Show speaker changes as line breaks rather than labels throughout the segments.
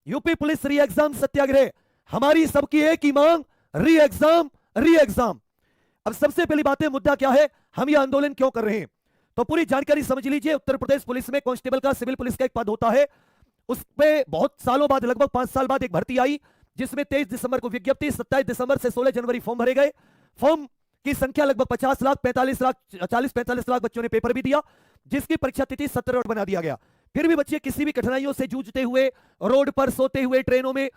UP police री exam सत्याग्रह, हमारी सबकी एक ही मांग, री एग्जाम, री एग्जाम। अब सबसे पहली बात है, मुद्दा क्या है, हम यह आंदोलन क्यों कर रहे हैं, तो पूरी जानकारी समझ लीजिए। उत्तर प्रदेश पुलिस में कांस्टेबल का, सिविल पुलिस का एक पद होता है, उस पे बहुत सालों बाद, लगभग 5 साल बाद एक भर्ती आई, जिसमें 23 दिसंबर को विज्ञप्ति, 27 दिसंबर से 16 जनवरी फॉर्म भरे गए। फॉर्म की संख्या लगभग 50 लाख, 45 लाख, 40-45 लाख बच्चों ने पेपर भी दिया, जिसकी परीक्षा तिथि 17 बना दिया गया। फिर भी बच्चे किसी भी कठिनाइयों से जूझते हुए, रोड पर सोते हुए, ट्रेनों में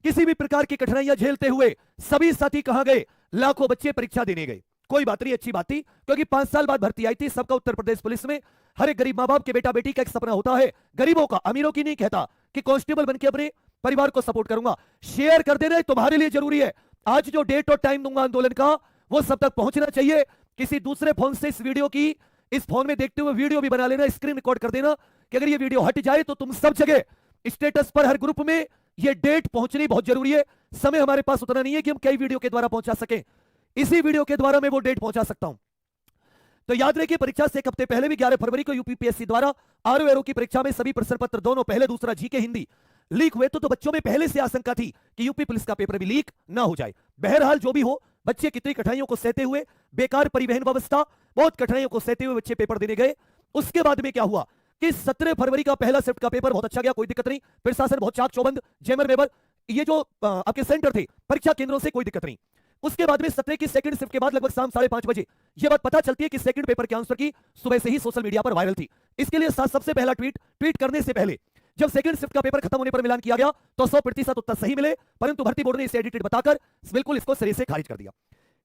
किसी भी प्रकार की कठिनाइयां झेलते हुए, सभी साथी कहां गए, लाखों बच्चे परीक्षा देने गए। कोई बात नहीं, अच्छी बात थी, क्योंकि 5 साल बाद भर्ती आई थी। सबका उत्तर प्रदेश पुलिस में, हर एक गरीब मां बाप के बेटा बेटी का एक सपना होता है, गरीबों का, अमीरों की नहीं कहता कि कांस्टेबल बनके अपने परिवार को सपोर्ट करूंगा। शेयर कर देना तुम्हारे लिए जरूरी है। आज जो डेट और टाइम दूंगा आंदोलन का, वो सब तक पहुंचना चाहिए। किसी दूसरे फोन से इस फोन में देखते हुए वीडियो भी बना लेना, स्क्रीन रिकॉर्ड कर देना, कि अगर ये वीडियो हट जाए तो तुम सब जगह स्टेटस पर, हर ग्रुप में ये डेट पहुंचनी बहुत जरूरी है। समय हमारे पास उतना नहीं है कि हम कई वीडियो के द्वारा पहुंचा सकें, इसी वीडियो के द्वारा मैं वो डेट पहुंचा सकता हूं। तो याद रखिए, परीक्षा से एक हफ्ते पहले भी 11 फरवरी को यूपीपीएससी द्वारा आरओ एरो की परीक्षा में सभी प्रश्न पत्र, दोनों पहले दूसरा जीके हिंदी लीक हुए। तो बच्चों में पहले से आशंका थी कि यूपी पुलिस का पेपर भी लीक ना हो जाए। बहरहाल जो भी हो, बच्चे कितनी कठिनाइयों को सहते हुए, बेकार परिवहन व्यवस्था, बहुत कठिनाइयों को सहते हुए बच्चे पेपर देने गए। उसके बाद में क्या हुआ कि 17 फरवरी का पहला शिफ्ट का पेपर बहुत अच्छा गया, कोई दिक्कत नहीं। फिर शासन बहुत चाक चौबंद, जेमर वेबर, ये जो आपके सेंटर थे परीक्षा केंद्रों से, कोई दिक्कत नहीं। उसके बाद में 17 की सेकंड शिफ्ट के बाद लगभग शाम 5:30 बजे ये बात पता चलती है कि सेकंड पेपर के आंसर की सुबह से ही सोशल मीडिया पर वायरल थी। इसके लिए सबसे पहला ट्वीट करने से पहले जब सेकंड शिफ्ट का पेपर खत्म होने पर मिलान किया गया तो 100% उत्तर सही मिले, परंतु भर्ती बोर्ड ने इसे एडिटेड बताकर बिल्कुल इसको सिरे से खारिज कर दिया।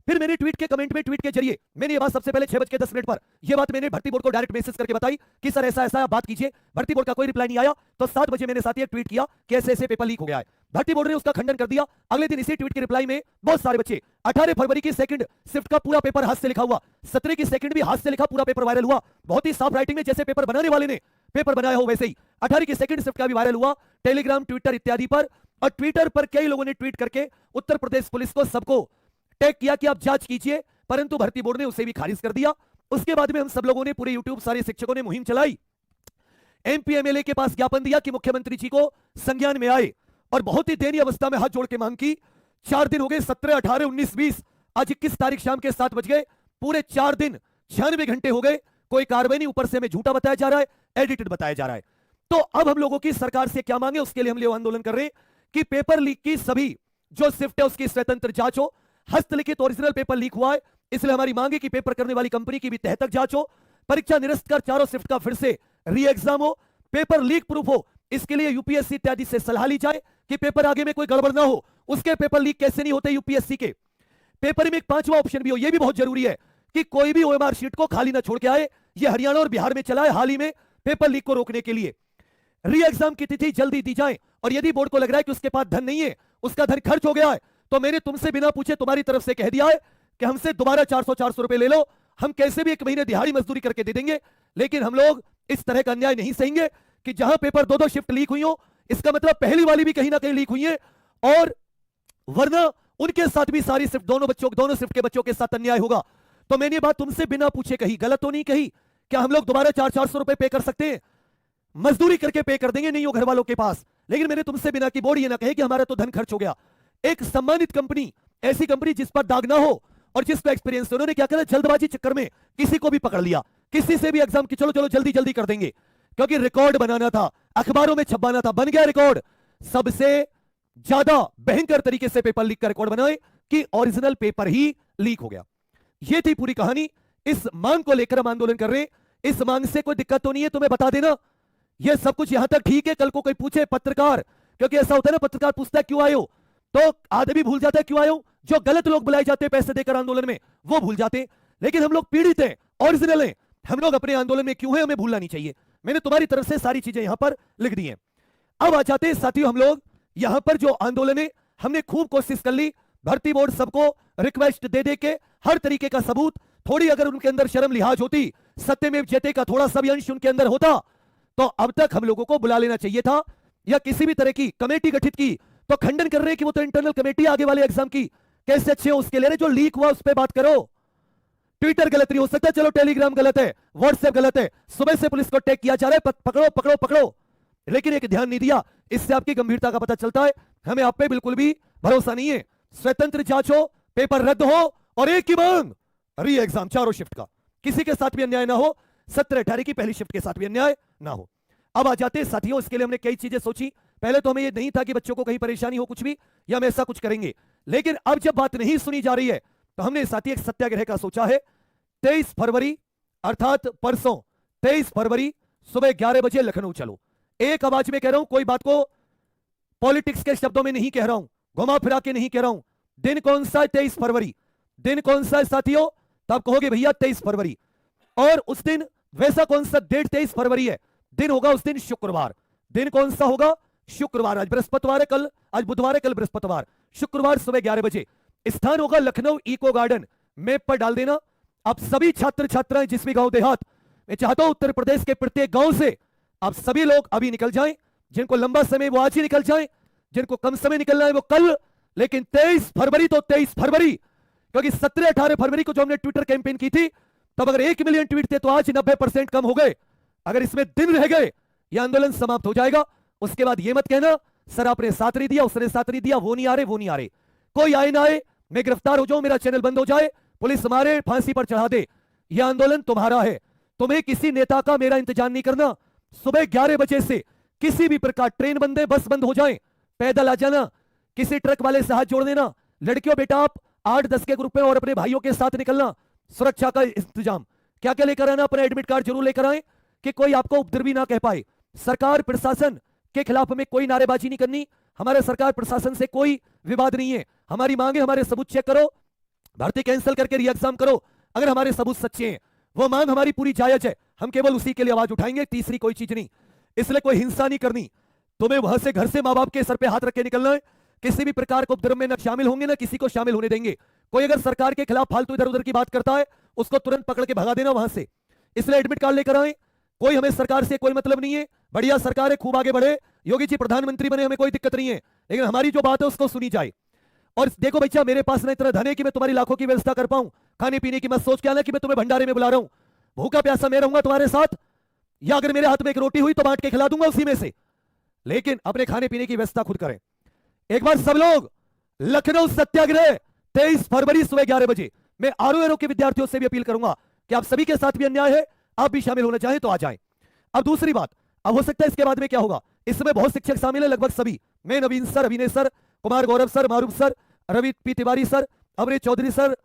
फिर मैंने ट्वीट के कमेंट में, ट्वीट के जरिए मैंने ये बात सबसे पहले 6:10 पर ये बात मैंने भर्ती बोर्ड को डायरेक्ट मैसेज करके बताई कि सर ऐसा ऐसा बात कीजिए। भर्ती बोर्ड का कोई रिप्लाई नहीं आया। तो 7 बजे मैंने साथ ही ट्वीट किया कि ऐसे ऐसे पेपर लीक हो गया है। भर्ती बोर्ड ने उसका खंडन कर दिया। अगले दिन इसी ट्वीट के रिप्लाई में बहुत सारे बच्चे, 18 फरवरी की सेकंड शिफ्ट का पूरा पेपर हाथ से लिखा हुआ, 17 की सेकंड भी हाथ से लिखा पूरा पेपर वायरल हुआ, बहुत ही साफ राइटिंग में, जैसे पेपर बनाने वाले ने पेपर बनाया हो वैसे ही। 18 की सेकंड शिफ्ट का भी वायरल हुआ टेलीग्राम, ट्विटर इत्यादि पर। और ट्विटर पर कई लोगों ने ट्वीट करके उत्तर प्रदेश पुलिस को, सबको टैग किया कि आप जांच कीजिए, परंतु भर्ती बोर्ड ने उसे भी खारिज कर दिया। उसके बाद में हम सब लोगों ने, पूरे यूट्यूब, सारे शिक्षकों ने मुहिम चलाई, एमपी एमएलए के पास ज्ञापन दिया कि मुख्यमंत्री जी को संज्ञान में आए, और बहुत ही दयनीय अवस्था में हाथ जोड़ के मांग की। 4 दिन हो गए, 17, 18, 19, 20, आज 21 तारीख शाम के 7 बज गए, पूरे 4 दिन 96 घंटे हो गए, कोई कार्रवाई नहीं। ऊपर से हमें झूठा बताया जा रहा है, एडिटेड बताया जा रहा है। तो अब हम लोगों की सरकार से क्या मांगे, उसके लिए हम लोग आंदोलन कर रहे हैं कि पेपर लीक की सभी जो शिफ्ट है उसकी स्वतंत्र जांच हो। हस्तलिखित ओरिजिनल पेपर लीक हुआ है, इसलिए हमारी मांग है कि पेपर करने वाली कंपनी की भी तह तक जांच हो। परीक्षा निरस्त कर चारों शिफ्ट का फिर से री एग्जाम हो, पेपर लीक प्रूफ हो। इसके लिए यूपीएससी इत्यादि से सलाह ली जाए कि पेपर आगे में कोई गड़बड़ ना हो। उसके पेपर लीक कैसे नहीं होते यूपीएससी के पेपर में? एक 5वां ऑप्शन भी हो, यह भी बहुत जरूरी है कि कोई भी ओएमआर शीट को खाली ना छोड़ के आए। यह हरियाणा और बिहार में चला है हाल ही में, पेपर लीक को रोकने के लिए। री एग्जाम की तिथि जल्दी दी जाए, और यदि बोर्ड को लग रहा है कि उसके पास धन नहीं है, उसका धन खर्च हो गया है, तो मैंने तुमसे बिना पूछे तुम्हारी तरफ से कह दिया है कि हमसे दोबारा 400 रुपए ले लो, हम कैसे भी 1 महीने दिहाड़ी मजदूरी करके दे देंगे, लेकिन हम लोग इस तरह का अन्याय नहीं सहेंगे कि जहां पेपर 2-2 शिफ्ट लीक हुई हो, इसका मतलब पहली वाली भी कहीं ना कहीं लीक हुई है, और वरना उनके साथ भी सारी शिफ्ट, दोनों शिफ्ट के बच्चों के साथ अन्याय होगा। तो मैंने ये बात तुमसे बिना पूछे कही, गलत तो नहीं कही। क्या हम लोग दोबारा 400 रुपए पे कर सकते हैं? मजदूरी करके पे कर देंगे, नहीं हो घर वालों के पास, लेकिन मैंने तुमसे बिना की बोर्ड ये ना कहे कि हमारा तो धन खर्च हो गया। एक सम्मानित कंपनी, ऐसी कंपनी जिस पर दाग ना हो और जिसको एक्सपीरियंस, उन्होंने क्या करा, जल्दबाजी चक्कर में किसी को भी पकड़ लिया, किसी से भी एग्जाम की चलो जल्दी जल्दी कर देंगे, क्योंकि रिकॉर्ड बनाना था, अखबारों में छपवाना था, बन गया रिकॉर्ड। सबसे ज्यादा भयंकर तरीके से पेपर लीक का रिकॉर्ड बनाए कि ओरिजिनल पेपर ही लीक हो गया। यह थी पूरी कहानी। इस मांग को लेकर हम आंदोलन कर रहे हैं। इस मांग से कोई दिक्कत तो नहीं है, तुम्हें बता देना। यह सब कुछ यहां तक ठीक है। कल को कोई पूछे पत्रकार, क्योंकि ऐसा होता है ना, पत्रकार पूछता है क्यों आए हो, तो आदमी भूल जाता है क्यों आए हो। जो गलत लोग बुलाए जाते हैं पैसे देकर आंदोलन में, वो भूल जाते हैं, लेकिन हम लोग पीड़ित हैं, ओरिजिनल हैं, हम लोग अपने आंदोलन में क्यों हैं, हमें भूलना नहीं चाहिए। मैंने तुम्हारी तरफ से सारी चीजें यहां पर लिख दी हैं। अब आ जाते हैं साथियों, हम लोग यहां पर जो आंदोलन है, हमने खूब कोशिश कर ली, भर्ती बोर्ड सबको रिक्वेस्ट दे दे के हर तरीके का सबूत, थोड़ी अगर उनके अंदर शर्म लिहाज होती, सत्यमेव जयते का थोड़ा सा भी अंश उनके अंदर होता, तो अब तक हम लोगों को बुला लेना चाहिए था, या किसी भी तरह की कमेटी गठित की। तो खंडन कर रहे हैं कि वो तो इंटरनल कमेटी आगे वाले एग्जाम की, कैसे अच्छे हो उसके ले रहे, जो लीक हुआ उस पर बात करो। ट्विटर गलत नहीं हो सकता, चलो टेलीग्राम गलत है, व्हाट्सएप गलत है, सुबह से पुलिस को टैग किया जा रहा है, पकड़ो पकड़ो पकड़ो, लेकिन एक ध्यान नहीं दिया इससे आपकी गंभीरता का पता चलता है। हमें आप पे बिल्कुल भी भरोसा नहीं है। स्वतंत्र जांच हो, पेपर रद्द हो और एक ही मांग, री एग्जाम चारों शिफ्ट का, किसी के साथ भी अन्याय ना हो, 17-18 की पहली शिफ्ट के साथ भी अन्याय ना हो। अब आ जाते हैं साथियों, इसके लिए हमने कई चीजें सोची। पहले तो हमें ये नहीं था कि बच्चों को कहीं परेशानी हो कुछ भी, या हम ऐसा कुछ करेंगे, लेकिन अब जब बात नहीं सुनी जा रही है तो हमने साथी एक सत्याग्रह का सोचा है। 23 फरवरी अर्थात परसों 23 फरवरी सुबह 11 बजे लखनऊ चलो। एक आवाज में कह रहा हूं, कोई बात को पॉलिटिक्स के शब्दों में नहीं कह रहा हूं, घुमा फिरा के नहीं कह रहा हूं। दिन कौन सा है? 23 फरवरी। दिन कौन सा है साथियों? तो आप कहोगे भैया 23 फरवरी, और उस दिन वैसा कौन सा डेट 23 फरवरी है? दिन होगा उस दिन शुक्रवार। दिन कौन सा होगा? शुक्रवार। आज बृहस्पतिवार है, कल आज बुधवार है, कल बृहस्पतिवार। शुक्रवार सुबह 11 बजे। स्थान होगा लखनऊ इको गार्डन। मैप पर डाल देना। आप सभी छात्र छात्राएं जिस भी गांव देहात, मैं चाहता हूं उत्तर प्रदेश के प्रत्येक गांव से आप सभी लोग अभी निकल जाएं। जिनको लंबा समय वो आज ही निकल जाएं, जिनको कम समय निकलना है वो कल, लेकिन 23 फरवरी तो 23 फरवरी, क्योंकि 17-18 फरवरी को जो हमने ट्विटर कैंपेन की थी, तब अगर 1 मिलियन ट्वीट थे तो आज 90% कम हो गए। अगर इसमें दिन रह गए यह आंदोलन समाप्त हो जाएगा। उसके बाद यह मत कहना सर आपने साथ नहीं दिया, उसने साथ नहीं दिया, वो नहीं आ रहे, वो नहीं आ रहे। कोई आए ना आए, मैं गिरफ्तार हो जाऊं, मेरा चैनल बंद हो जाए, पुलिस मारे, फांसी पर चढ़ा दे, यह आंदोलन तुम्हारा है। तुम्हें किसी नेता का मेरा इंतजार नहीं करना। सुबह 11 बजे से किसी भी प्रकार ट्रेन बंद है, बस बंद हो जाए, पैदल आ जाना, किसी ट्रक वाले से हाथ जोड़ देना। लड़कियों बेटा आप 8-10 के ग्रुप में और अपने भाइयों के साथ निकलना। सुरक्षा का इंतजाम क्या क्या लेकर आना, अपना एडमिट कार्ड जरूर लेकर आए कि कोई आपको उपद्रवी ना कह पाए। सरकार प्रशासन के खिलाफ हमें कोई नारेबाजी नहीं करनी। हमारे सरकार प्रशासन से कोई विवाद नहीं है। हमारी मांग है, हमारे सबूत चेक करो, भर्ती कैंसिल करके री एग्जाम करो। अगर हमारे सबूत सच्चे हैं, वो मांग हमारी पूरी जायज है, हम केवल उसी के लिए आवाज उठाएंगे, तीसरी कोई चीज नहीं। इसलिए कोई हिंसा नहीं करनी। तुम्हें वहां से घर से मां बाप के सर पे हाथ रख के निकलना है। किसी भी प्रकार को उपद्रव में न शामिल होंगे, ना किसी को शामिल होने देंगे। कोई अगर सरकार के खिलाफ फालतू इधर उधर की बात करता है, उसको तुरंत पकड़ के भगा देना वहां से। इसलिए एडमिट कार्ड लेकर आए। कोई हमें सरकार से कोई मतलब नहीं है, बढ़िया सरकार है, खूब आगे बढ़े, योगी जी प्रधानमंत्री बने, हमें कोई दिक्कत नहीं है, लेकिन हमारी जो बात है उसको सुनी जाए। और देखो बच्चा, मेरे पास ना इतना धन है कि मैं तुम्हारी लाखों की व्यवस्था कर पाऊं, खाने पीने की। मत सोच के आना कि मैं तुम्हें भंडारे में बुला रहा हूं। भूखा प्यासा मैं रहूंगा तुम्हारे साथ, या अगर मेरे हाथ में एक रोटी हुई तो बांट के खिला दूंगा उसी में से, लेकिन अपने खाने पीने की व्यवस्था खुद करें। एक बार सब लोग लखनऊ सत्याग्रह 23 फरवरी सुबह 11 बजे। मैं आरओ के विद्यार्थियों से भी अपील करूंगा कि आप सभी के साथ भी अन्याय है, आप भी शामिल होना चाहें तो आ जाएं। अब दूसरी बात, अब हो सकता है इसके बाद में क्या होगा, इसमें बहुत शिक्षक शामिल है, लगभग सभी। मैं, Naveen sir, Abhinay sir, Kumar Gaurav sir, Maroof sir, Ravi P Tiwari sir, Amrit Chaudhary sir,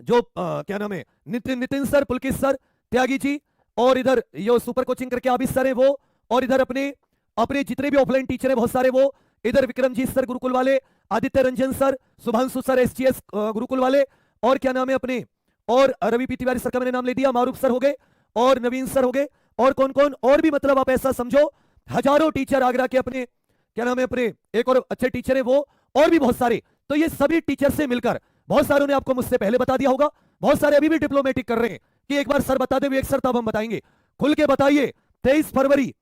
जो क्या नाम है, नितिन सर, पुलकित सर, त्यागी जी, और इधर यो सुपर कोचिंग करके आबिद सर है वो, और इधर अपने जितने भी ऑफलाइन टीचर है बहुत सारे वो, इधर विक्रमजीत सर गुरुकुल वाले, Aditya Ranjan sir, Shubhanshu sir SGS Gurukul वाले, और क्या नाम है अपने, और रवि पी तिवारी सर का मैंने नाम ले दिया, मारूफ सर हो गए, और नवीन सर हो गए, और कौन कौन और भी, मतलब आप ऐसा समझो हजारों टीचर आगरा के अपने, क्या नाम है अपने, एक और अच्छे टीचर है वो, और भी बहुत सारे। तो ये सभी टीचर से मिलकर, बहुत सारों ने आपको मुझसे पहले बता दिया होगा, बहुत सारे अभी भी डिप्लोमेटिक कर रहे हैं कि एक बार सर बता दे, एक सर तब हम बताएंगे। खुल के बताइए। 23 फरवरी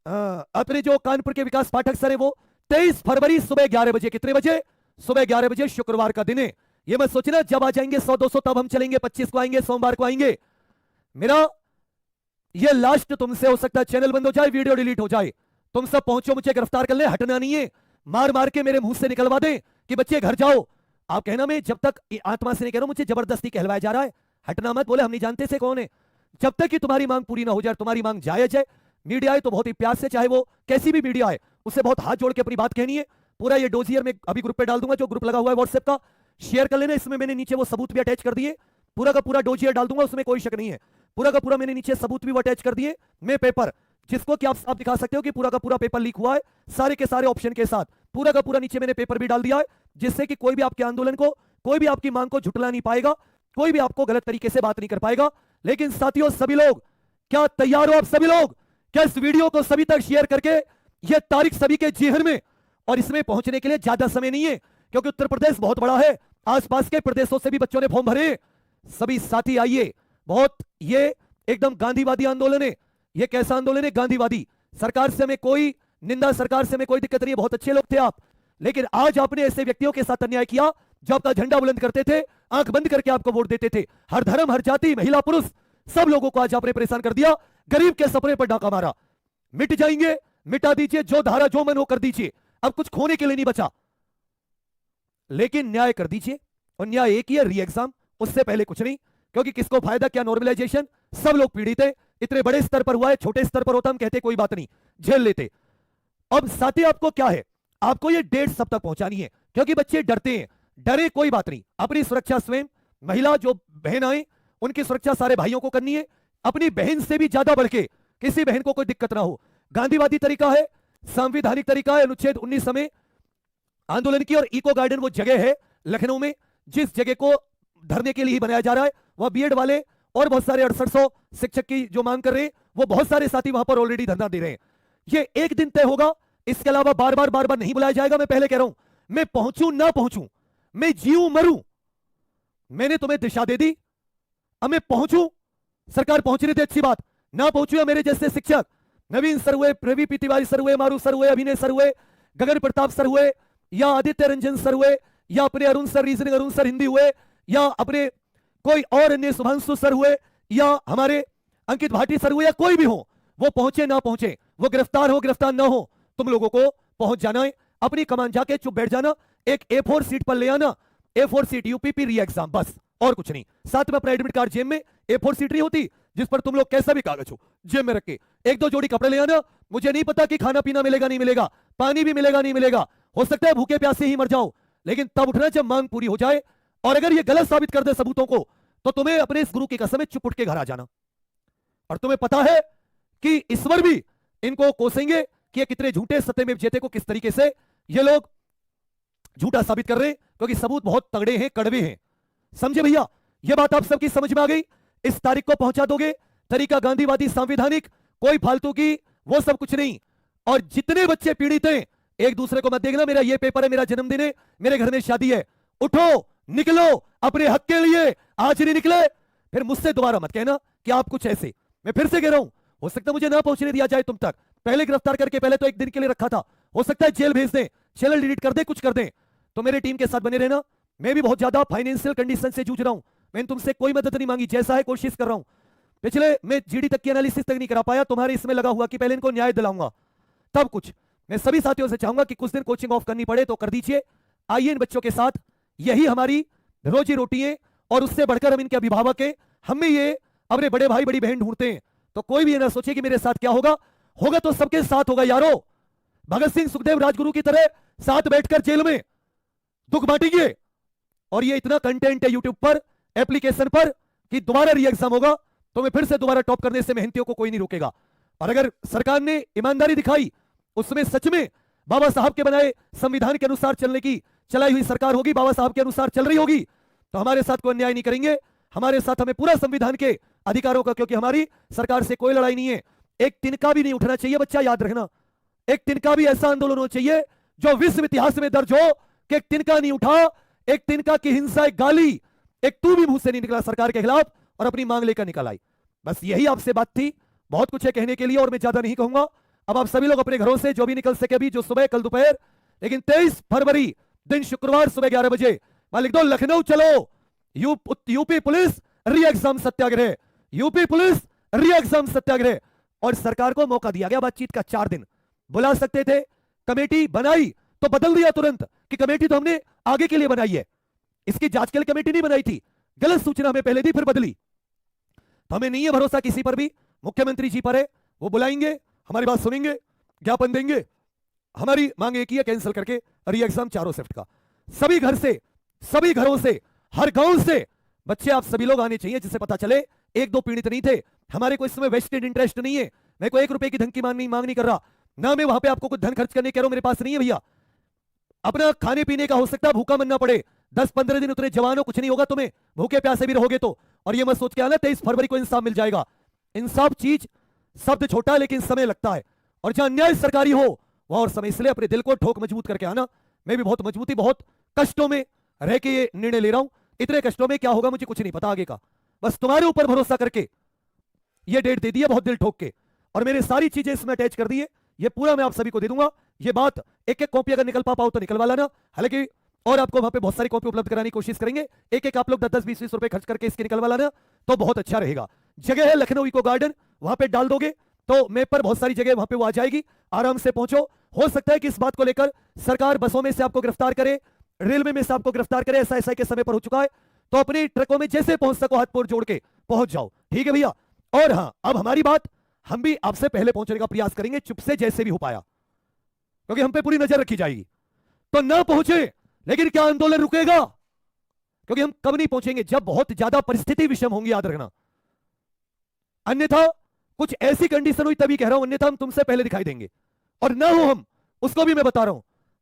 अपने जो कानपुर के विकास पाठक सर है वो, 23 फरवरी सुबह 11 बजे। कितने बजे? सुबह 11 बजे, शुक्रवार का दिन है। ये मत सोचना जब आ जाएंगे 100-200 तब हम चलेंगे, 25 को आएंगे, सोमवार को आएंगे। मेरा ये लास्ट तुमसे हो सकता है चैनल बंद हो जाए, वीडियो डिलीट हो जाए, तुम सब पहुंचो, मुझे गिरफ्तार कर ले, हटना नहीं है, मार मार के मेरे मुंह से निकलवा दें कि बच्चे घर जाओ। आप कहना मैं जब तक आत्मा से नहीं कह रहा हूं, मुझे जबरदस्ती कहलवाया जा रहा है, हटना मत। बोले हम नहीं जानते से कौन है। जब तक कि तुम्हारी मांग पूरी ना हो जाए, तुम्हारी मांग जायज है। मीडिया है तो बहुत ही प्यार से, चाहे वो कैसी भी मीडिया है, उससे बहुत हाथ जोड़ के अपनी बात कहनी है। पूरा ये डोजियर में अभी ग्रुप पे डाल दूंगा, जो ग्रुप लगा हुआ है व्हाट्सएप का, शेयर कर लेना। इसमें मैंने नीचे वो सबूत भी अटैच कर दिए, पूरा का पूरा डोजियर डाल दूंगा, उसमें कोई शक नहीं है। पूरा का पूरा मैंने नीचे सबूत भी वो अटैच कर दिए। मैं पेपर जिसको कि आप दिखा सकते हो कि पूरा का पूरा पेपर लीक हुआ है, सारे के सारे ऑप्शन के साथ, पूरा का पूरा नीचे मैंने पेपर भी डाल दिया है, जिससे कि कोई भी आपके आंदोलन को, कोई भी आपकी मांग को झुटला नहीं पाएगा, कोई भी आपको गलत तरीके से बात नहीं कर पाएगा। लेकिन साथियों, सभी लोग क्या तैयार हो? आप सभी लोग क्या इस वीडियो को सभी तक शेयर करके यह तारीख सभी के जेहन में, और इसमें पहुंचने के लिए ज्यादा समय नहीं है, क्योंकि उत्तर प्रदेश बहुत बड़ा है, आसपास के प्रदेशों से भी बच्चों ने फॉर्म भरे। सभी साथी आइए। बहुत ये एकदम गांधीवादी आंदोलन है। ये कैसा आंदोलन है? गांधीवादी। सरकार से हमें कोई निंदा, सरकार से हमें कोई दिक्कत नहीं है, बहुत अच्छे लोग थे आप, लेकिन आज आपने ऐसे व्यक्तियों के साथ अन्याय किया जो आपका झंडा बुलंद करते थे, आंख बंद करके आपको वोट देते थे। हर धर्म, हर जाति, महिला, पुरुष, सब लोगों को आज आपने परेशान कर दिया। गरीब के सपने पर डाका मारा। मिट जाएंगे मिटा दीजिए, जो धारा जो मन हो कर दीजिए, अब कुछ खोने के लिए नहीं बचा। लेकिन न्याय कर दीजिए, और न्याय एक ही है, री एग्जाम, उससे पहले कुछ नहीं। क्योंकि किसको फायदा, क्या नॉर्मलाइजेशन, सब लोग पीड़ित है। इतने बड़े स्तर पर हुआ है, छोटे स्तर पर होता हम कहते कोई बात नहीं, झेल लेते। अब साथी आपको क्या है, आपको ये डेट सब तक पहुंचानी है, क्योंकि बच्चे डरते हैं। डरे कोई बात नहीं, अपनी सुरक्षा स्वयं, महिला जो बहन आए उनकी सुरक्षा सारे भाइयों को करनी है। अपनी बहन से भी ज्यादा बढ़ के किसी बहन को कोई दिक्कत ना हो। गांधीवादी तरीका है, संवैधानिक तरीका है। अनुच्छेद 19 में आंदोलन की, और इको गार्डन वो जगह है लखनऊ में जिस जगह को धरने के लिए ही बनाया जा रहा है। वह बीएड वाले और बहुत सारे 6800 शिक्षक की जो मांग कर रहे हैं, वो बहुत सारे साथी वहां पर ऑलरेडी धरना दे रहे हैं। ये एक दिन तय होगा, इसके अलावा बार बार नहीं बुलाया जाएगा। मैं पहले कह रहा हूं, मैं पहुंचूं ना पहुंचूं, मैं जीऊं मरूं, मैंने तुम्हें दिशा दे दी। अब मैं पहुंचूं, सरकार पहुंच रही थी अच्छी बात, ना पहुंचू या मेरे जैसे शिक्षक नवीन सर हुए, प्रवी पी तिवारी सर हुए, मारू सर हुए, अभिनय सर हुए, गगन प्रताप सर हुए, या आदित्य रंजन सर हुए, या अपने Arun sir reasoning Arun sir Hindi हुए, या अपने कोई और अन्य शुभांशु सर हुए, या हमारे अंकित भाटी सर हुए, या कोई भी हो, वो पहुंचे ना पहुंचे, वो गिरफ्तार हो गिरफ्तार ना हो, तुम लोगों को पहुंच जाना है। अपनी कमान जाके चुप बैठ जाना, एक A4 सीट पर ले आना, A4 सीट यूपीपी री एग्जाम, बस और कुछ नहीं। साथ में अपना एडमिट कार्ड जेब में, A4 सीट नहीं होती जिस पर तुम लोग कैसा भी कागज हो जेब में रख के, एक दो जोड़ी कपड़े ले आना। मुझे नहीं पता कि खाना पीना मिलेगा नहीं मिलेगा, पानी भी मिलेगा नहीं मिलेगा, हो सकता है भूखे प्यासे ही मर जाओ, लेकिन तब उठना जब मांग पूरी हो जाए। और अगर ये गलत साबित कर दे सबूतों को, तो तुम्हें अपने इस गुरु की कसम चुप उठ के घर आ जाना। और तुम्हें पता है कि ईश्वर भी इनको कोसेंगे कि ये कितने झूठे सत्यमेव जयते को किस तरीके से ये लोग झूठा साबित कर रहे हैं, क्योंकि सबूत बहुत तगड़े हैं, कड़वे हैं। समझे भैया, ये बात आप सबकी समझ में आ गई। इस तारीख को पहुंचा दोगे, तरीका गांधीवादी संवैधानिक, कोई फालतू की वो सब कुछ नहीं। और जितने बच्चे पीड़ित हैं, एक दूसरे को मत देखना, मेरा ये पेपर है, मेरा जन्मदिन है, मेरे घर में शादी है, उठो निकलो अपने हक के लिए। आज नहीं निकले फिर मुझसे दोबारा मत कहना कि आप कुछ ऐसे। मैं फिर से कह रहा हूं, हो सकता है मुझे ना पहुंचने दिया जाए तुम तक, पहले गिरफ्तार करके, पहले तो एक दिन के लिए रखा था, हो सकता है जेल भेज दें, चैनल डिलीट कर दें, कुछ कर दें। तो मेरे टीम के साथ बने रहना। मैं भी बहुत ज्यादा फाइनेंशियल कंडीशन से जूझ रहा हूं, मैंने तुमसे कोई मदद नहीं मांगी, जैसा है कोशिश कर रहा हूं। पिछले मैं जीडी तक की एनालिसिस तक नहीं करा पाया, तुम्हारे इसमें लगा हुआ कि पहले इनको न्याय दिलाऊंगा तब कुछ। मैं सभी साथियों से चाहूंगा कि कुछ दिन कोचिंग ऑफ करनी पड़े तो कर दीजिए। आइए इन बच्चों के साथ, यही हमारी रोजी रोटी है, और उससे बढ़कर हम इनके अभिभावक हैं। हमें ये अपने बड़े भाई बड़ी बहन ढूंढते हैं, तो कोई भी ये ना सोचे कि मेरे साथ क्या होगा, होगा तो सबके साथ होगा यारो। भगत सिंह सुखदेव राजगुरु की तरह साथ बैठकर जेल में दुख बांटेंगे। और ये इतना कंटेंट है यूट्यूब पर, एप्लीकेशन पर, कि दोबारा री एग्जाम होगा तो मैं फिर से दोबारा टॉप करने से मेहनतियों को कोई नहीं रोकेगा। और अगर सरकार ने ईमानदारी दिखाई, उसमें सच में बाबा साहब के बनाए संविधान के अनुसार चलने की चलाई हुई सरकार होगी, बाबा साहब के अनुसार चल रही होगी, तो हमारे साथ कोई अन्याय नहीं करेंगे। हमारे साथ हमें पूरा संविधान के अधिकारों का, क्योंकि हमारी सरकार से कोई लड़ाई नहीं है। एक तिनका भी नहीं उठना चाहिए, बच्चा याद रखना, एक तिनका भी ऐसा आंदोलन होना चाहिए जो विश्व इतिहास में दर्ज हो कि एक तिनका नहीं उठा, एक तिनका की हिंसा, एक गाली, एक तू भी मुंह से नहीं निकला सरकार के खिलाफ और अपनी मांग लेकर निकल आई। बस यही आपसे बात थी, बहुत कुछ है कहने के लिए और मैं ज्यादा नहीं कहूंगा। अब आप सभी लोग अपने घरों से जो भी निकल सके, अभी जो सुबह कल दोपहर, लेकिन 23 फरवरी दिन शुक्रवार सुबह 11 बजे वहां लिख दो लखनऊ चलो, यूपी पुलिस री एग्जाम सत्याग्रह, यूपी पुलिस री एग्जाम सत्याग्रह। और सरकार को मौका दिया गया बातचीत का, 4 दिन बुला सकते थे, कमेटी बनाई तो बदल दिया तुरंत कि कमेटी तो हमने आगे के लिए बनाई है, इसकी जांच के लिए कमेटी नहीं बनाई थी, गलत सूचना हमें पहले दी फिर बदली। तो हमें नहीं है भरोसा किसी पर भी, मुख्यमंत्री जी पर है, वो बुलाएंगे, हमारी बात सुनेंगे, ज्ञापन देंगे। हमारी मांग एक ही है, कैंसिल करके री एग्जाम चारों शिफ्ट का। सभी घर से, सभी घरों से, हर गांव से बच्चे आप सभी लोग आने चाहिए, जिससे पता चले एक दो पीड़ित नहीं थे। हमारे को इसमें वेस्टेड इंटरेस्ट नहीं है, मैं कोई 1 रुपए की धन की मांग नहीं कर रहा, ना मैं वहां पे आपको कुछ धन खर्च करने कह रहा हूं, मेरे पास नहीं है भैया। अपना खाने पीने का हो सकता है भूखा मरना पड़े, 10-15 दिन उतरे जवानों, कुछ नहीं होगा तुम्हें, भूखे प्यासे भी रहोगे तो। और ये मत सोच के आना 23 फरवरी को इंसाफ मिल जाएगा। इंसाफ चीज शब्द छोटा है लेकिन समय लगता है, और जहां अन्याय सरकारी हो वहां और समय, इसलिए अपने दिल को ठोक मजबूत करके आना। मैं भी बहुत मजबूती, बहुत कष्टों में रह के ये निर्णय ले रहा हूं। इतने कष्टों में क्या होगा मुझे कुछ नहीं पता आगे का, बस तुम्हारे ऊपर भरोसा करके ये डेट दे दी है, बहुत दिल ठोक के, और मैंने सारी चीजें इसमें अटैच कर दी है। ये पूरा मैं आप सभी को दे दूंगा। ये बात एक एक कॉपी अगर निकल पाओ तो निकलवा लाना, हालांकि और आपको वहां पे बहुत सारी कॉपी उपलब्ध कराने की कोशिश करेंगे। एक एक आप लोग 10-10, 20-20 रुपए खर्च करके इसके निकलवा लाना तो बहुत अच्छा रहेगा। जगह है लखनऊ इको गार्डन, वहां पे डाल दोगे तो मैप पर बहुत सारी जगह वहां पे वो आ जाएगी, आराम से पहुंचो। हो सकता है कि इस बात को लेकर सरकार बसों में से आपको गिरफ्तार करे, रेलवे में से आपको गिरफ्तार करे, ऐसा ऐसा के समय पर हो चुका है। तो अपनी ट्रकों में जैसे पहुंच सको हाथ पैर जोड़ के पहुंच जाओ, ठीक है भैया। और हां, अब हमारी बात, हम भी आपसे पहले पहुंचने का प्रयास करेंगे, चुप से जैसे भी हो पाया, क्योंकि हम पे पूरी नजर रखी जाएगी। तो ना पहुंचे, लेकिन क्या आंदोलन रुकेगा? क्योंकि हम कब नहीं पहुंचेंगे, जब बहुत ज्यादा परिस्थिति विषम होंगी, याद रखना। अन्यथा कुछ ऐसी कंडीशन हुई तभी कह रहा हूं, अन्यथा हम तुमसे पहले दिखाई देंगे। और ना हो हम, उसको भी मैं बता रहा हूं,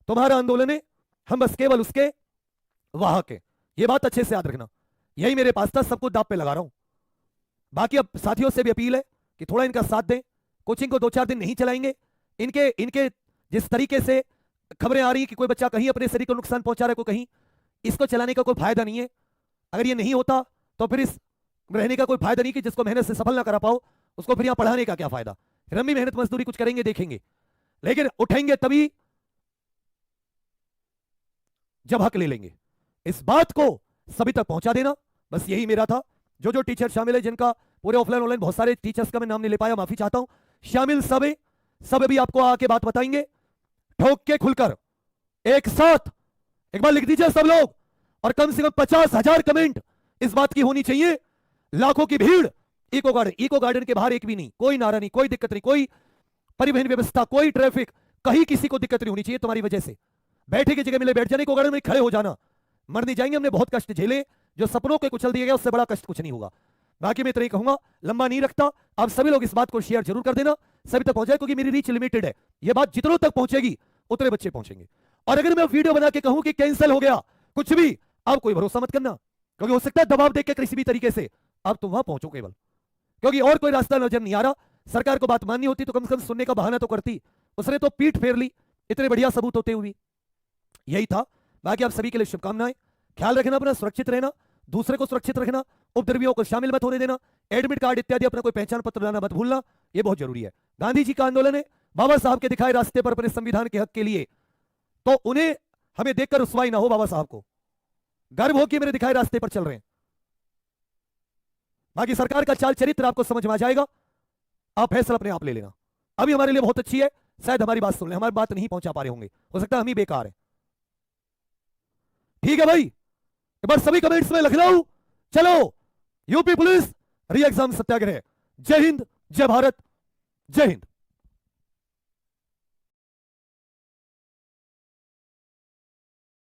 तुम्हारा आंदोलन है, हम बस केवल उसके वहां के, ये बात अच्छे से याद रखना। यही मेरे पास था, सबको दांव पे लगा रहा हूं। बाकी अब साथियों से भी अपील है कि थोड़ा इनका साथ दें। कोचिंग को 2-4 दिन नहीं चलाएंगे। इनके जिस तरीके से खबरें आ रही है कि कोई बच्चा कहीं अपने शरीर को नुकसान पहुंचा रहा है, कोई कहीं, इसको चलाने का कोई फायदा नहीं है। अगर ये नहीं होता तो फिर इस रहने का कोई फायदा नहीं, कि जिसको मेहनत से सफल ना करा पाओ उसको फिर यहां पढ़ाने का क्या फायदा। फिर हम भी मेहनत मजदूरी कुछ करेंगे, देखेंगे, लेकिन उठेंगे तभी जब हक ले लेंगे। इस बात को सभी तक पहुंचा देना, बस यही मेरा था। जो जो टीचर शामिल है, जिनका पूरे ऑफलाइन ऑनलाइन बहुत सारे टीचर्स का मैं नाम नहीं ले पाया, माफी चाहता हूं। शामिल सब भी आपको आके बात बताएंगे, ठोक के खुलकर एक साथ। एक बार लिख दीजिए सब लोग, और कम से कम 50,000 कमेंट इस बात की होनी चाहिए। लाखों की भीड़ इको गार्डन के बाहर, एक भी नहीं, कोई नारा नहीं, कोई दिक्कत नहीं, कोई परिवहन व्यवस्था, कोई ट्रैफिक, कहीं किसी को दिक्कत नहीं होनी चाहिए तुम्हारी वजह से। बैठे की जगह मिले बैठ जाने, इको गार्डन में खड़े हो जाना, मर नहीं जाएंगे। हमने बहुत कष्ट झेले, जो सपनों के कुचल दिए गए उससे बड़ा कष्ट कुछ नहीं होगा। बाकी मैं इतना ही कहूंगा, लंबा नहीं रखता। आप सभी लोग इस बात को शेयर जरूर कर देना, सभी तक पहुंचाए, क्योंकि मेरी रीच लिमिटेड है। यह बात जितनों तक पहुंचेगी उतने बच्चे पहुंचेंगे। और अगर मैं वीडियो बना के कहूं कि कैंसिल हो गया कुछ भी, आप कोई भरोसा मत करना, क्योंकि हो सकता है दबाव देख के किसी भी तरीके से अब तुम वहां पहुंचो केवल, क्योंकि और कोई रास्ता नजर नहीं आ रहा। सरकार को बात माननी होती तो कम से कम सुनने का बहाना तो करती, उसने तो पीठ फेर ली इतने बढ़िया सबूत होते हुए। यही था। बाकी आप सभी के लिए शुभकामनाएं। ख्याल रखना अपना, सुरक्षित रहना, दूसरे को सुरक्षित रखना, उपद्रवियों को शामिल मत होने देना, एडमिट कार्ड इत्यादि अपना कोई पहचान पत्र लाना मत भूलना, यह बहुत जरूरी है। गांधी जी का आंदोलन है, बाबा साहब के दिखाए रास्ते पर अपने संविधान के हक के लिए, तो उन्हें हमें देखकर रुसवाई ना हो, बाबा साहब को गर्व हो कि मेरे दिखाए रास्ते पर चल रहे हैं। बाकी सरकार का चाल चरित्र आपको समझ में आ जाएगा, आप फैसला अपने आप ले लेना। अभी हमारे लिए बहुत अच्छी है, शायद हमारी बात सुन ले, हमारी बात नहीं पहुंचा पा रहे होंगे, हो सकता है हम ही बेकार है। ठीक है भाई, एक बार सभी कमेंट्स में लखनऊ चलो, यूपी पुलिस री एग्जाम सत्याग्रह। जय हिंद, जय भारत, जय हिंद।